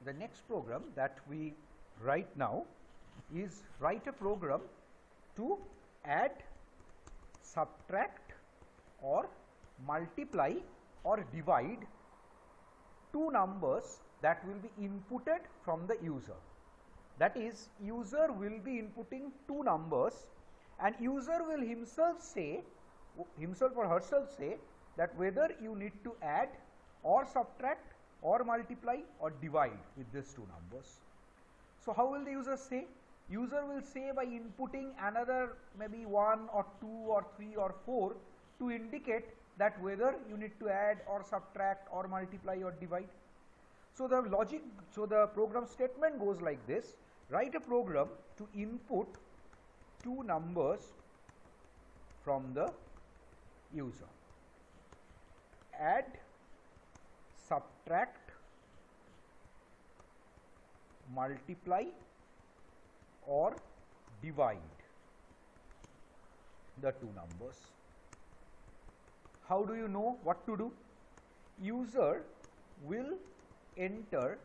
the next program that we write now is write a program to add, subtract or multiply or divide two numbers that will be inputted from the user. That is, user will be inputting two numbers and user will himself or herself say that whether you need to add or subtract or multiply or divide with these two numbers. So how will the user say? User will say by inputting another maybe 1 or 2 or 3 or 4 to indicate that whether you need to add or subtract or multiply or divide. So the program statement goes like this: write a program to input two numbers from the user. Add, subtract, multiply or divide the two numbers. How do you know what to do? User will enter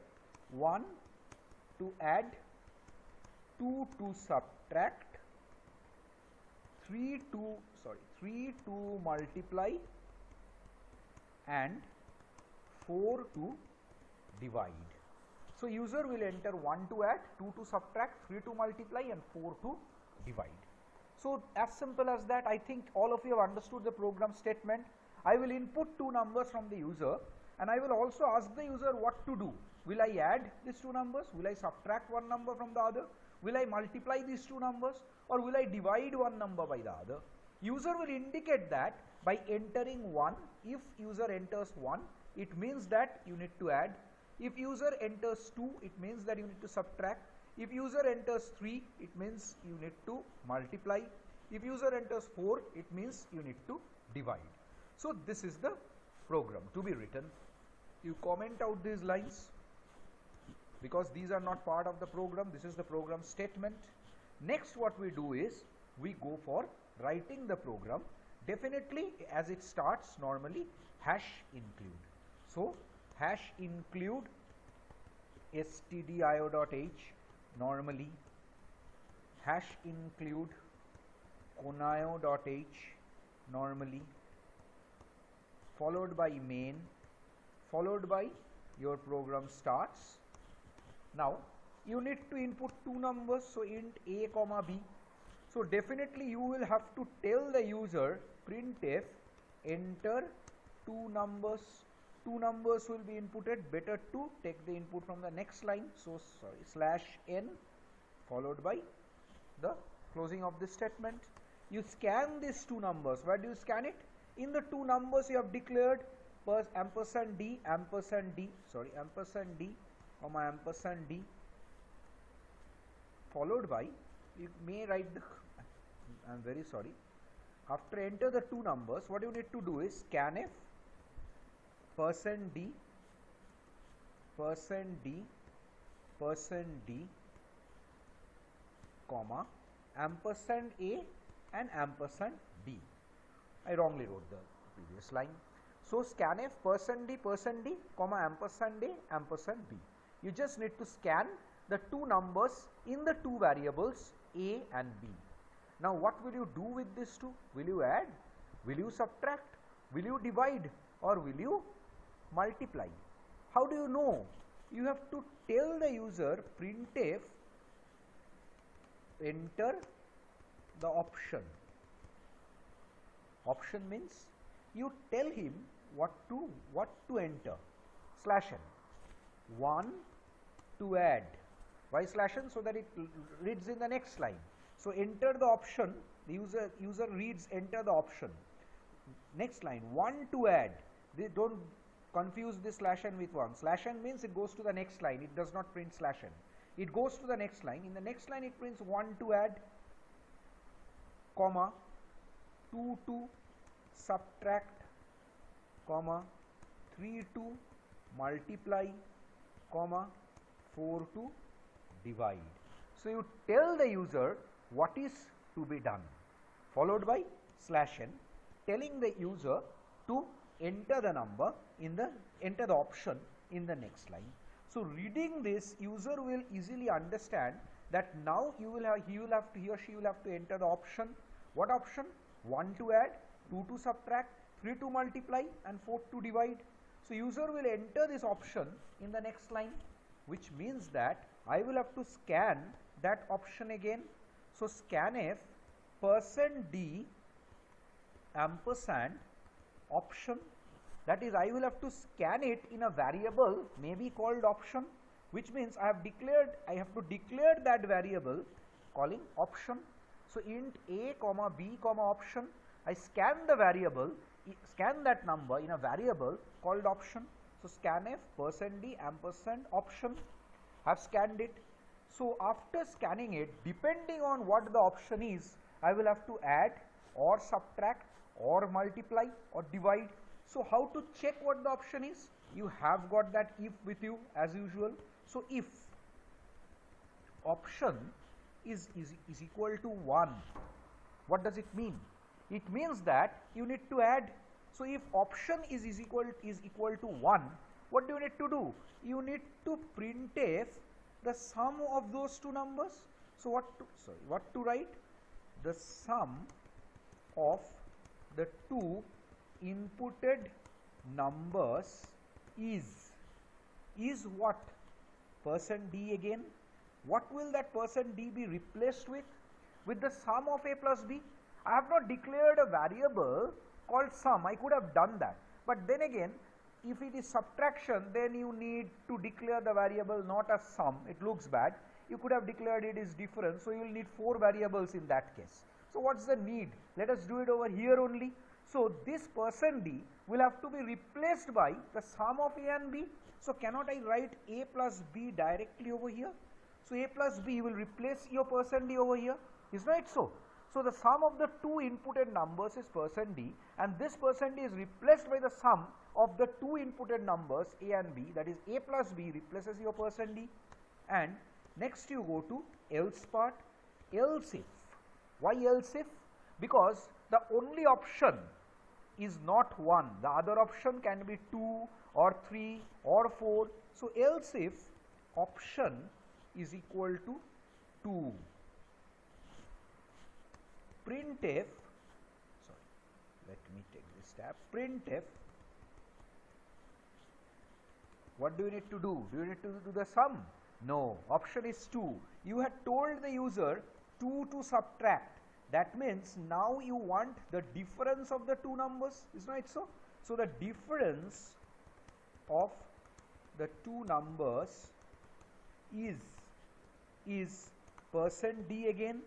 1 to add, 2 to subtract, 3 to multiply and 4 to divide. So user will enter 1 to add, 2 to subtract, 3 to multiply and 4 to divide. So as simple as that. I think all of you have understood the program statement. I will input two numbers from the user and I will also ask the user what to do. Will I add these two numbers? Will I subtract one number from the other? Will I multiply these two numbers or will I divide one number by the other? User will indicate that by entering 1. If user enters 1, it means that you need to add. If user enters 2, it means that you need to subtract. If user enters 3, it means you need to multiply. If user enters 4, it means you need to divide. So this is the program to be written. You comment out these lines because these are not part of the program. This is the program statement. Next what we do is we go for writing the program. Definitely as it starts normally hash include. So hash include stdio.h normally, hash include conio.h normally, followed by main, followed by your program starts. Now you need to input two numbers, so int a comma b. So definitely you will have to tell the user printf enter two numbers. Two numbers will be inputted. Better to take the input from the next line. So /n followed by the closing of this statement. You scan these two numbers. Where do you scan it? In the two numbers you have declared ampersand d comma ampersand d, followed by, you may write the, I am very sorry, after enter the two numbers, what you need to do is scanf %d comma ampersand a and ampersand b. I wrongly wrote the previous line. So scanf %d comma ampersand a ampersand b. You just need to scan the two numbers in the two variables a and b. Now what will you do with these two? Will you add? Will you subtract? Will you divide? Or will you multiply? How do you know? You have to tell the user printf enter the option. Option means you tell him what to enter. /n 1 to add. Why /n? So that it reads in the next line. So enter the option. The user reads enter the option. Next line 1 to add. They don't confuse this /n with 1. /n means it goes to the next line. It does not print /n. It goes to the next line. In the next line it prints 1 to add, comma 2 to subtract, comma 3 to multiply, comma 4 to divide. So you tell the user what is to be done, followed by /n, telling the user to enter the number in the enter the option in the next line. So reading this, user will easily understand that now he or she will have to enter the option. What option? 1 to add, 2 to subtract, 3 to multiply and 4 to divide. So user will enter this option in the next line, which means that I will have to scan that option again. So scanf %d ampersand option, that is I will have to scan it in a variable maybe called option, which means I have to declare that variable calling option. So int a comma b comma option, I scan the variable, scan that number in a variable called option. So scanf %d ampersand option, I have scanned it. So after scanning it, depending on what the option is, I will have to add or subtract or multiply or divide. So how to check what the option is? You have got that if with you as usual. So if option is equal to 1, what does it mean? It means that you need to add. So if option is equal to 1, what do you need to do? You need to printf the sum of those two numbers. So what to write? The sum of the two inputted numbers is what? %d again. What will that %d be replaced with? With the sum of a plus b. I have not declared a variable called sum. I could have done that, but then again, if it is subtraction, then you need to declare the variable not as sum. It looks bad. You could have declared it is difference, so you will need 4 variables in that case. So what's the need? Let us do it over here only. So this %d will have to be replaced by the sum of a and b. So cannot I write a plus b directly over here? So a plus b will replace your %d over here. Is not it so? So the sum of the two inputted numbers is %d, and this %d is replaced by the sum of the two inputted numbers a and b, that is a plus b replaces your %d. And next you go to else part. Else if. Why else if? Because the only option is not 1. The other option can be 2 or 3 or 4. So else if option is equal to 2. Printf, sorry, let me take this tab. Printf, what do you need to do? Do you need to do the sum? No, option is 2. You had told the user 2 to subtract. That means now you want the difference of the two numbers, is not it so? So the difference of the two numbers is %d again,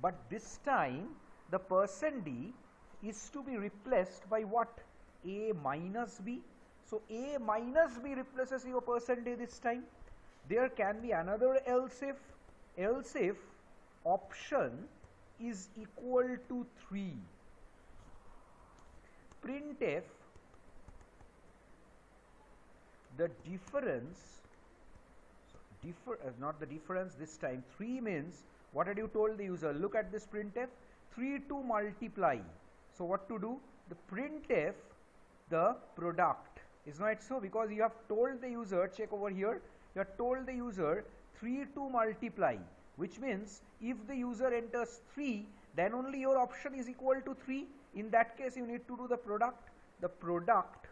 but this time the %d is to be replaced by what? A minus b. So a minus b replaces your %d this time. There can be another else if option is equal to 3. Printf the difference, not the difference this time, 3 means, what had you told the user? Look at this printf, 3 to multiply. So what to do? The printf the product, is not it so? Because you have told the user, check over here, you have told the user 3 to multiply, which means if the user enters 3, then only your option is equal to 3. In that case, you need to do the product. The product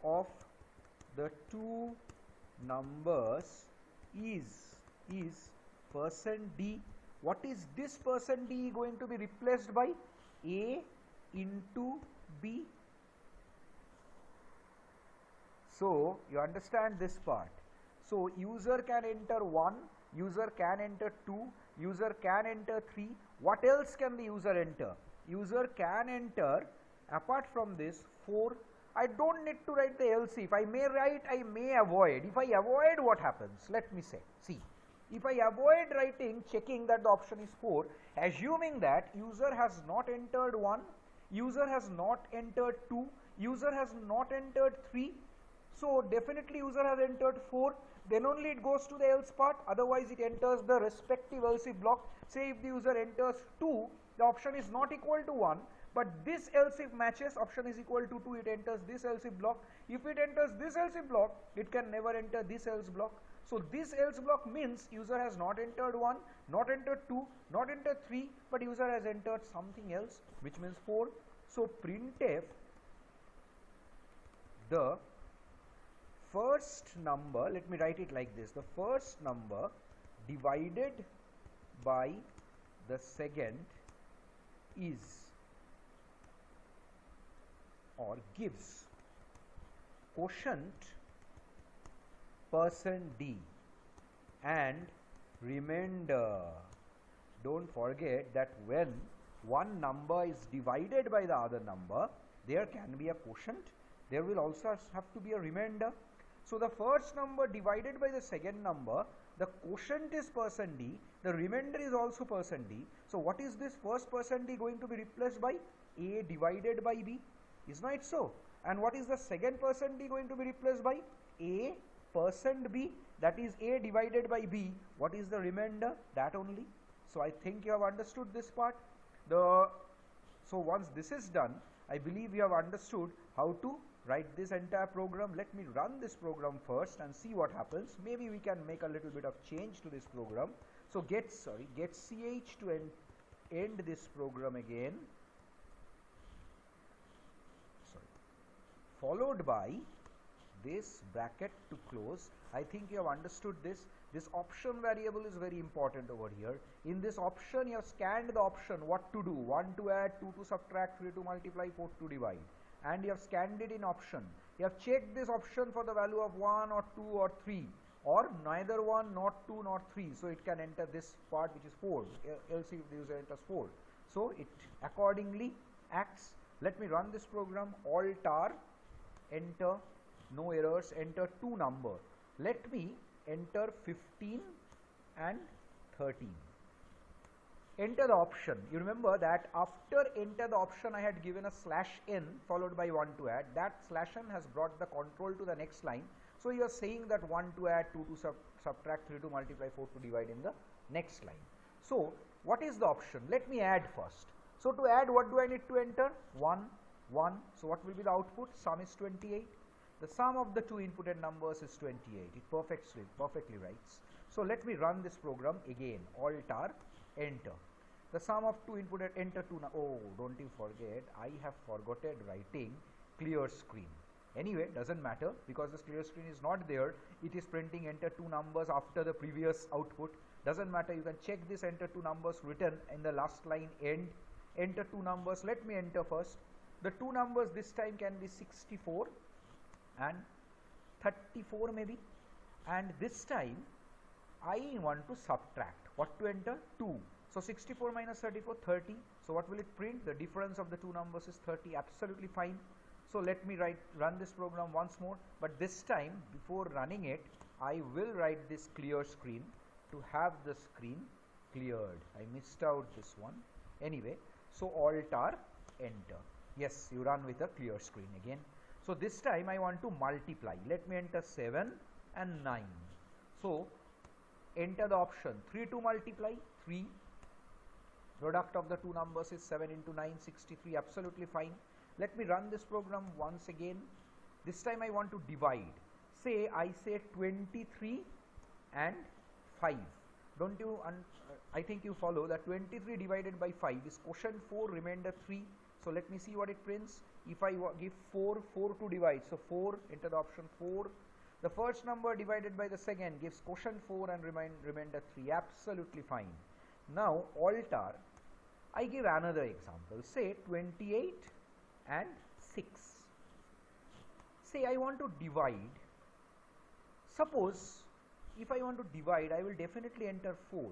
of the two numbers is %d. What is this %d going to be replaced by? A into b. So you understand this part. So user can enter 1, user can enter 2, user can enter 3. What else can the user enter? User can enter, apart from this, 4. I don't need to write the else if. I may write, I may avoid. If I avoid, what happens? Let me say. See, if I avoid writing, checking that the option is 4, assuming that user has not entered 1, user has not entered 2, user has not entered 3, so definitely user has entered 4. then only it goes to the else part, otherwise it enters the respective else if block. Say if the user enters 2, the option is not equal to 1, but this else if matches, option is equal to 2, it enters this else if block. If it enters this else if block, it can never enter this else block. So this else block means user has not entered 1, not entered 2, not entered 3, but user has entered something else, which means 4. So printf the first number, let me write it like this, the first number divided by the second is or gives quotient %d and remainder. Don't forget that when one number is divided by the other number, there can be a quotient, there will also have to be a remainder. So the first number divided by the second number, the quotient is %d, the remainder is also %d. So what is this first %d going to be replaced by? A divided by b, is not it so? And what is the second %d going to be replaced by? A %b, that is a divided by b. What is the remainder? That only. So I think you have understood this part. So once this is done, I believe you have understood how to write this entire program. Let me run this program first and see what happens. Maybe we can make a little bit of change to this program. So get ch to end this program again, followed by this bracket to close. I think you have understood this. This option variable is very important over here. In this option, you have scanned the option what to do: 1 to add, 2 to subtract, 3 to multiply, 4 to divide, and you have scanned it in option. You have checked this option for the value of 1 or 2 or 3, or neither 1, not 2, not 3. So it can enter this part, which is 4, else if the user enters 4. So it accordingly acts. Let me run this program. Alt-R, enter, no errors, enter 2 number. Let me enter 15 and 13. Enter the option. You remember that after enter the option I had given a /n followed by 1 to add. That /n has brought the control to the next line. So you are saying that 1 to add, 2 to subtract, 3 to multiply, 4 to divide in the next line. So what is the option? Let me add first. So to add, what do I need to enter? 1, 1. So what will be the output? Sum is 28. The sum of the two inputted numbers is 28. It perfectly writes. So let me run this program again. Alt-R, enter. The sum of two inputted, enter 2. Oh, don't you forget, I have forgotten writing clear screen. Anyway, doesn't matter, because this clear screen is not there. It is printing enter 2 numbers after the previous output. Doesn't matter, you can check this enter 2 numbers written in the last line end. Enter 2 numbers. Let me enter first. The 2 numbers this time can be 64 and 34 maybe, and this time I want to subtract. What to enter? 2. So 64 minus 34, 30. So what will it print? The difference of the two numbers is 30. Absolutely fine. So let me run this program once more, but this time before running it, I will write this clear screen to have the screen cleared. I missed out this one. Anyway, so Alt-R, enter. Yes, you run with a clear screen again. So this time I want to multiply. Let me enter 7 and 9. So enter the option 3 to multiply, 3. Product of the two numbers is 7 into 9, 63. Absolutely fine. Let me run this program once again. This time I want to divide. I say 23 and 5. Don't you, I think you follow that 23 divided by 5 is quotient 4, remainder 3. So let me see what it prints. If I give 4 to divide, so 4, enter the option 4. The first number divided by the second gives quotient 4 and remainder 3. Absolutely fine. Now Alt-R, I give another example. Say 28 and 6. Say I want to divide. Suppose if I want to divide, I will definitely enter 4.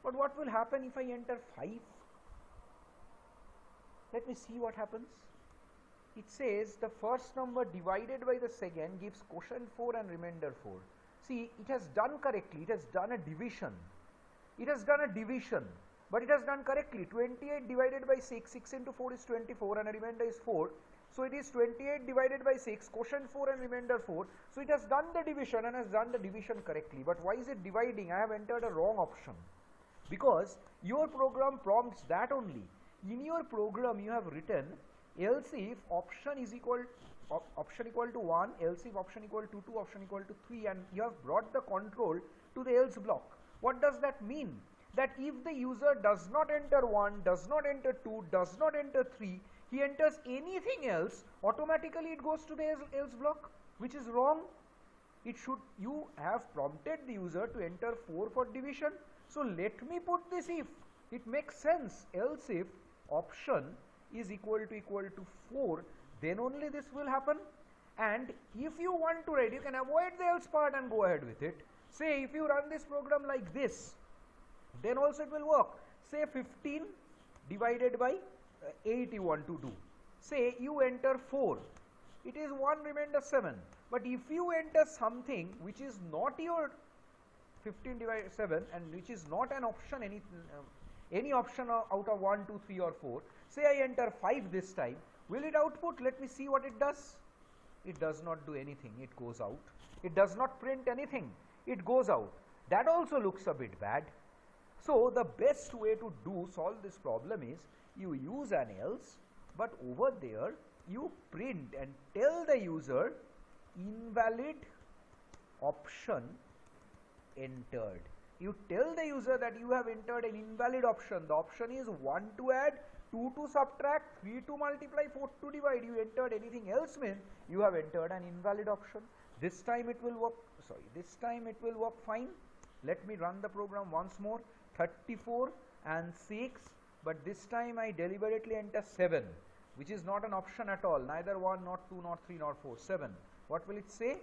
But what will happen if I enter 5? Let me see what happens. It says the first number divided by the second gives quotient 4 and remainder 4. See, it has done correctly. It has done a division. It has done a division, but it has done correctly. 28 divided by 6, 6 into 4 is 24 and a remainder is 4. So it is 28 divided by 6, quotient 4 and remainder 4. So it has done the division and has done the division correctly. But why is it dividing? I have entered a wrong option. Because your program prompts that only. In your program you have written else if option is equal to 1, else if option equal to 2, option equal to 3, and you have brought the control to the else block. What does that mean? That if the user does not enter 1, does not enter 2, does not enter 3, he enters anything else, automatically it goes to the else block, which is wrong. It should, you have prompted the user to enter 4 for division. So let me put this if. It makes sense. Else if option is equal to 4, then only this will happen. And if you want to write, you can avoid the else part and go ahead with it. Say if you run this program like this, then also it will work. Say 15 divided by 8 you want to do. Say you enter 4. It is 1 remainder 7. But if you enter something which is not your 15 divided 7 and which is not an option, any option out of 1, 2, 3 or 4, say I enter 5 this time, will it output? Let me see what it does. It does not do anything, it goes out. It does not print anything, it goes out. That also looks a bit bad. So the best way to solve this problem is you use an else, but over there you print and tell the user invalid option entered. You tell the user that you have entered an invalid option. The option is 1 to add, 2 to subtract, 3 to multiply, 4 to divide. You entered anything else means you have entered an invalid option. This time it will work, this time it will work fine. Let me run the program once more. 34 and 6, but this time I deliberately enter 7, which is not an option at all, neither 1, not 2, not 3, not 4, 7. What will it say?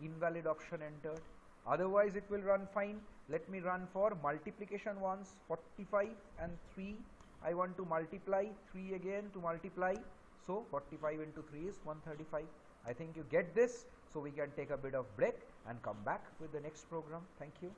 Invalid option entered. Otherwise it will run fine. Let me run for multiplication once. 45 and 3, I want to multiply, 3 again to multiply, so 45 into 3 is 135. I think you get this, so we can take a bit of break and come back with the next program. Thank you.